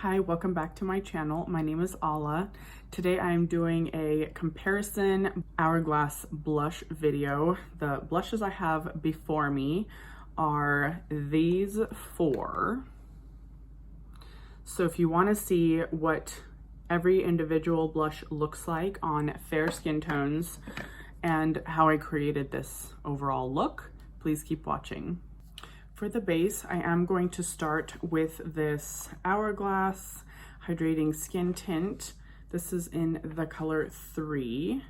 Hi, welcome back to my channel. My name is Ala. Today I'm doing a comparison Hourglass blush video. The blushes I have before me are these four. So if you want to see what every individual blush looks like on fair skin tones and how I created this overall look, please keep watching. For the base, I am going to start with this Hourglass Hydrating Skin Tint. This is in the color 3.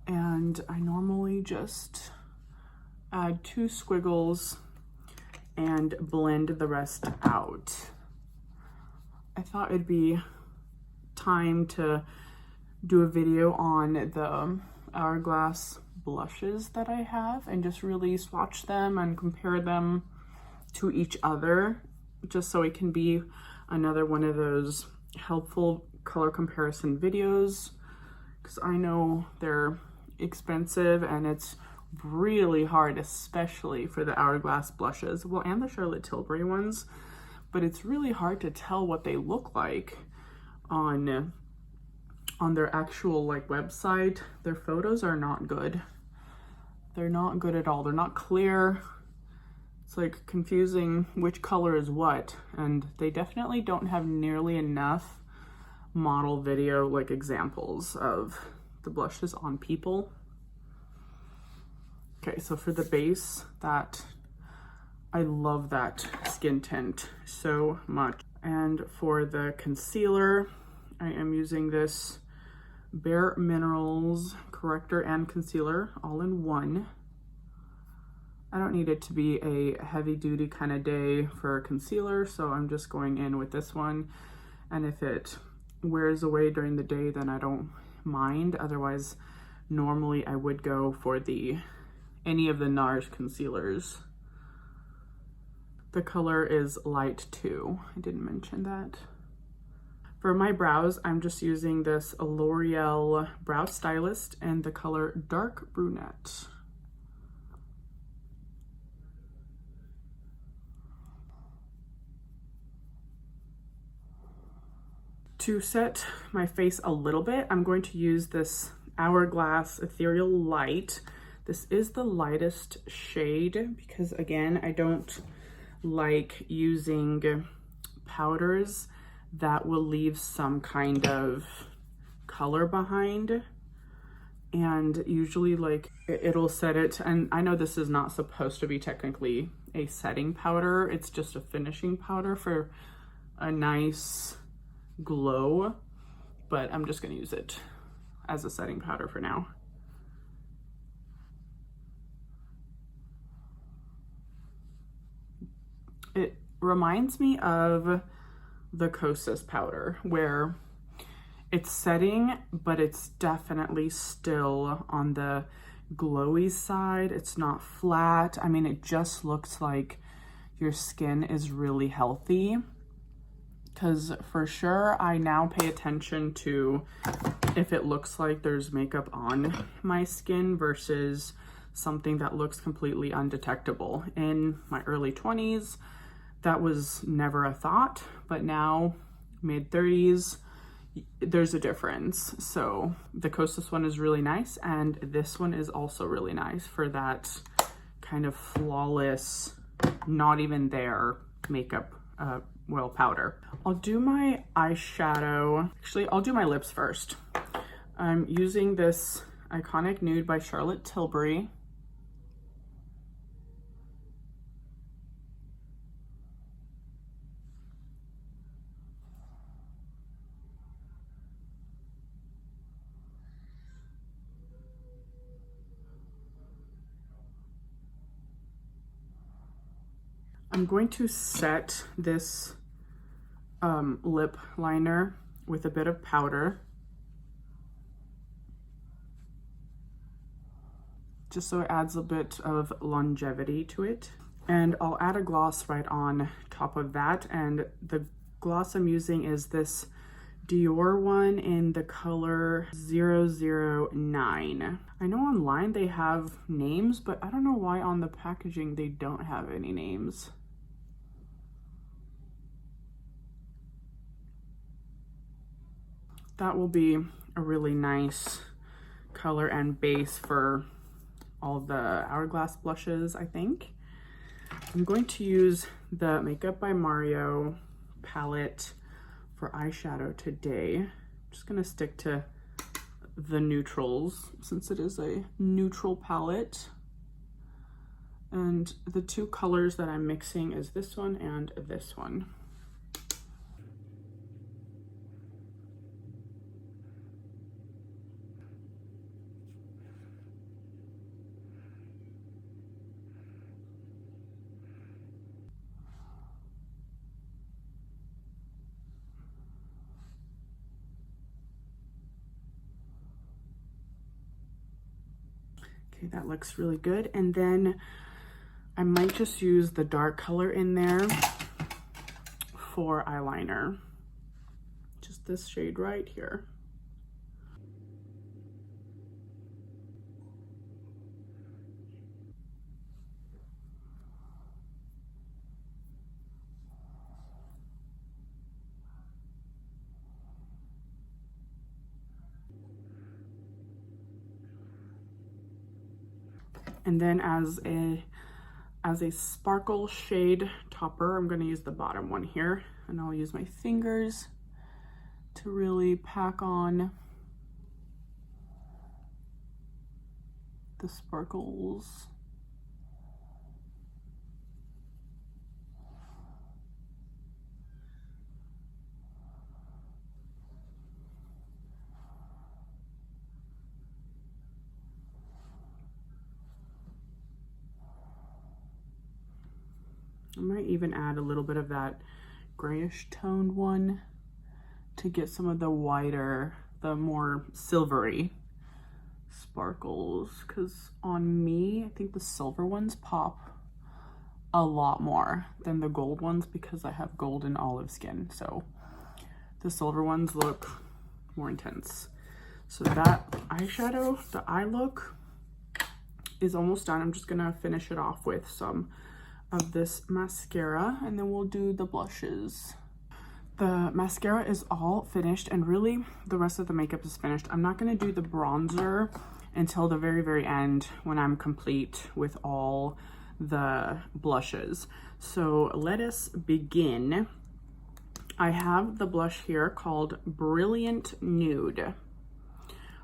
And I normally just add 2 squiggles and blend the rest out. I thought it'd be time to do a video on the Hourglass blushes that I have and just really swatch them and compare them to each other, just so it can be another one of those helpful color comparison videos, because I know they're expensive and it's really hard, especially for the Hourglass blushes, well, and the Charlotte Tilbury ones, but it's really hard to tell what they look like on their actual website. Their photos are not good. They're not good at all. They're not clear. It's like confusing which color is what, and they definitely don't have nearly enough model video examples of the blushes on people. Okay, so for the base, I love that skin tint so much. And for the concealer, I am using this Bareminerals corrector and concealer all in one. I don't need it to be a heavy duty kind of day for concealer, so I'm just going in with this one. And if it wears away during the day, then I don't mind. Otherwise, normally I would go for any of the Nars concealers. The color is light 2. I didn't mention that. For my brows, I'm just using this Loreal brow stylist and the color dark brunette. To set my face a little bit, I'm going to use this Hourglass Ethereal Light. This is the lightest shade because, again, I don't like using powders that will leave some kind of color behind. And usually it'll set it, and I know this is not supposed to be technically a setting powder, it's just a finishing powder for a nice glow, but I'm just gonna use it as a setting powder for now. It reminds me of the Kosas powder, where it's setting, but it's definitely still on the glowy side. It's not flat. I mean, it just looks like your skin is really healthy, because for sure I now pay attention to if it looks like there's makeup on my skin versus something that looks completely undetectable. In my early 20s, that was never a thought, but now mid-30s, there's a difference. So the Kosas one is really nice, and this one is also really nice for that kind of flawless, not even there makeup powder. I'll do my eyeshadow. Actually, I'll do my lips first. I'm using this Iconic Nude by Charlotte Tilbury. I'm going to set this lip liner with a bit of powder, just so it adds a bit of longevity to it. And I'll add a gloss right on top of that. And the gloss I'm using is this Dior one in the color 009. I know online they have names, but I don't know why on the packaging they don't have any names. that will be a really nice color and base for all the Hourglass blushes, I think. I'm going to use the Makeup by Mario palette for eyeshadow today. I'm just gonna stick to the neutrals since it is a neutral palette. And the two colors that I'm mixing is this one and this one. Okay, that looks really good. And then I might just use the dark color in there for eyeliner. Just this shade right here. And then as a sparkle shade topper, I'm gonna use the bottom one here, and I'll use my fingers to really pack on the sparkles. I might even add a little bit of that grayish toned one to get some of the whiter, the more silvery sparkles, because on me, I think the silver ones pop a lot more than the gold ones because I have gold and olive skin. So the silver ones look more intense. So that eyeshadow, the eye look is almost done. I'm just gonna finish it off with some of this mascara, and then we'll do the blushes. The mascara is all finished, and really the rest of the makeup is finished. I'm not going to do the bronzer until the very end when I'm complete with all the blushes. So let us begin. I have the blush here called Brilliant Nude.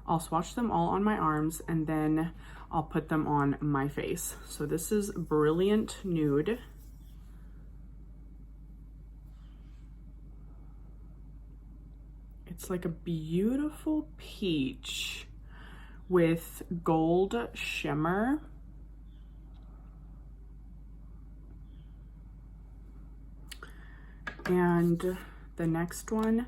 I'll swatch them all on my arms and then I'll put them on my face. So this is Brilliant Nude. It's like a beautiful peach with gold shimmer. And the next one,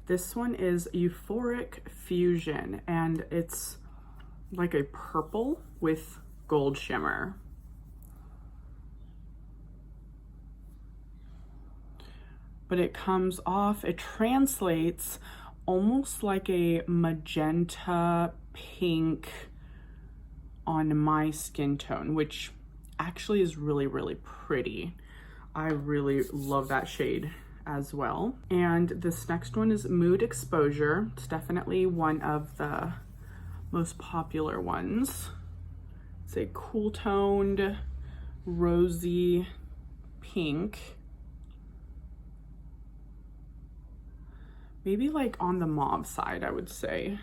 this one is Euphoric Fusion, and it's like a purple with gold shimmer. But it comes off, it translates almost like a magenta pink on my skin tone, which actually is really pretty. I really love that shade as well. And this next one is Mood Exposure. It's definitely one of the most popular ones. It's a cool toned rosy pink, maybe like on the mauve side, I would say.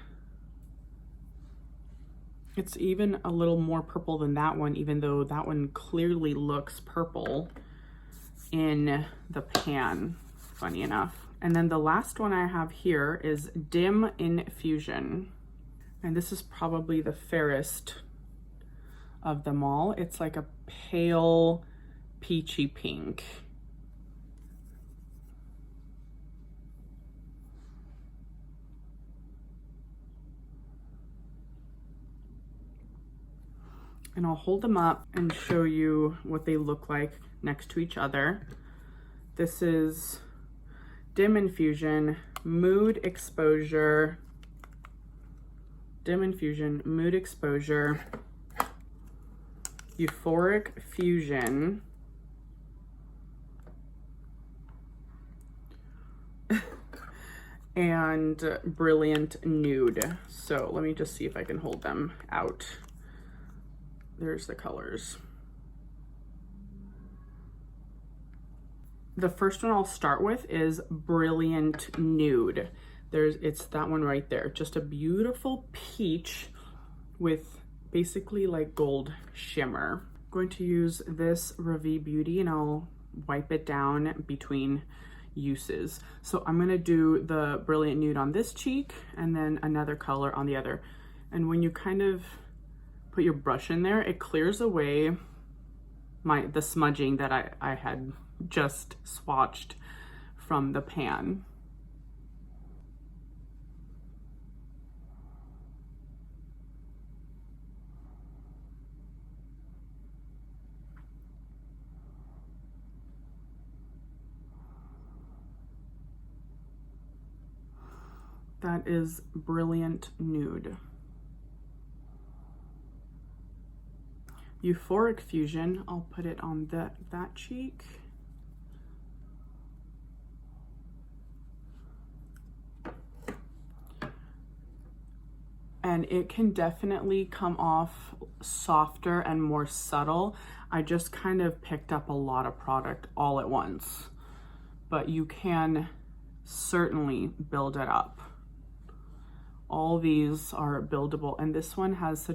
It's even a little more purple than that one, even though that one clearly looks purple in the pan, funny enough. And then the last one I have here is Dim Infusion. And this is probably the fairest of them all. It's like a pale peachy pink. And I'll hold them up and show you what they look like next to each other. This is Dim Infusion, Mood Exposure, Dim Infusion, Mood Exposure, Euphoric Fusion, and Brilliant Nude. So let me just see if I can hold them out. There's the colors. The first one I'll start with is Brilliant Nude. It's that one right there. Just a beautiful peach with basically like gold shimmer. I'm going to use this Ravi Beauty and I'll wipe it down between uses. So I'm gonna do the Brilliant Nude on this cheek and then another color on the other. And when you kind of put your brush in there, it clears away the smudging that I had just swatched from the pan. That is Brilliant Nude. Euphoric Fusion, I'll put it on that cheek. And it can definitely come off softer and more subtle. I just kind of picked up a lot of product all at once, but you can certainly build it up. All these are buildable, and this one has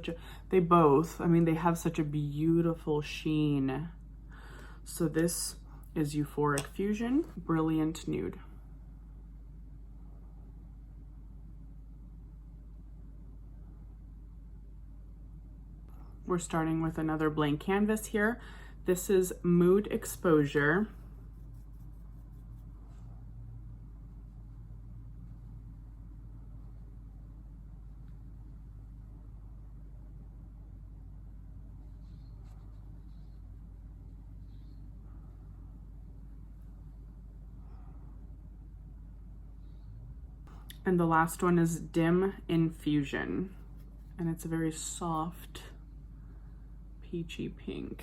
they have such a beautiful sheen. So this is Euphoric Fusion, Brilliant Nude. We're starting with another blank canvas here. This is Mood Exposure. And the last one is Dim Infusion. And it's a very soft, peachy pink.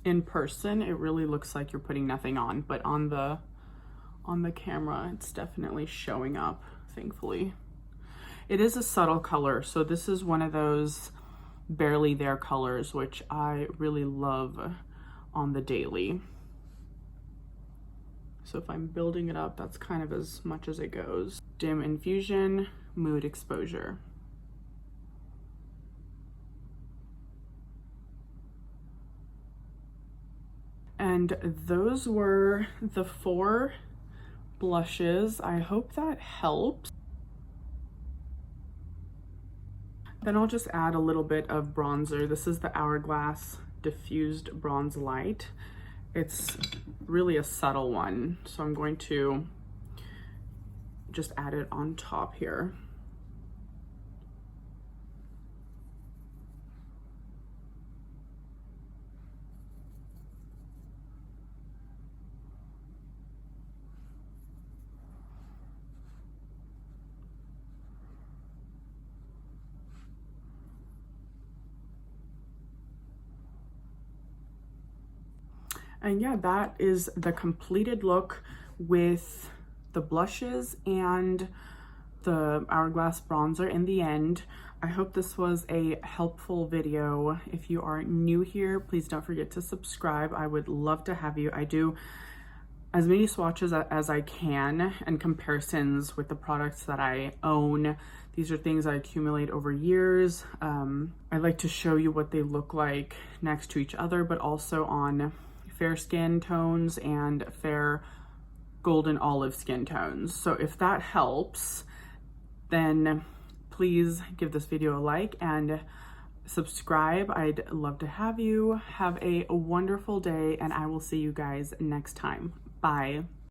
In person, it really looks like you're putting nothing on, but on the camera, it's definitely showing up, thankfully. It is a subtle color, so this is one of those barely there colors, which I really love on the daily. So if I'm building it up, that's kind of as much as it goes. Dim Infusion, Mood Exposure. And those were the 4 blushes. I hope that helps. Then I'll just add a little bit of bronzer. This is the Hourglass Diffused Bronze Light. It's really a subtle one, so I'm going to just add it on top here. And yeah, that is the completed look with the blushes and the Hourglass bronzer in the end. I hope this was a helpful video. If you are new here, please don't forget to subscribe. I would love to have you. I do as many swatches as I can and comparisons with the products that I own. These are things I accumulate over years. I like to show you what they look like next to each other, but also on fair skin tones and fair golden olive skin tones. So if that helps, then please give this video a like and subscribe. I'd love to have you. Have a wonderful day, and I will see you guys next time. Bye.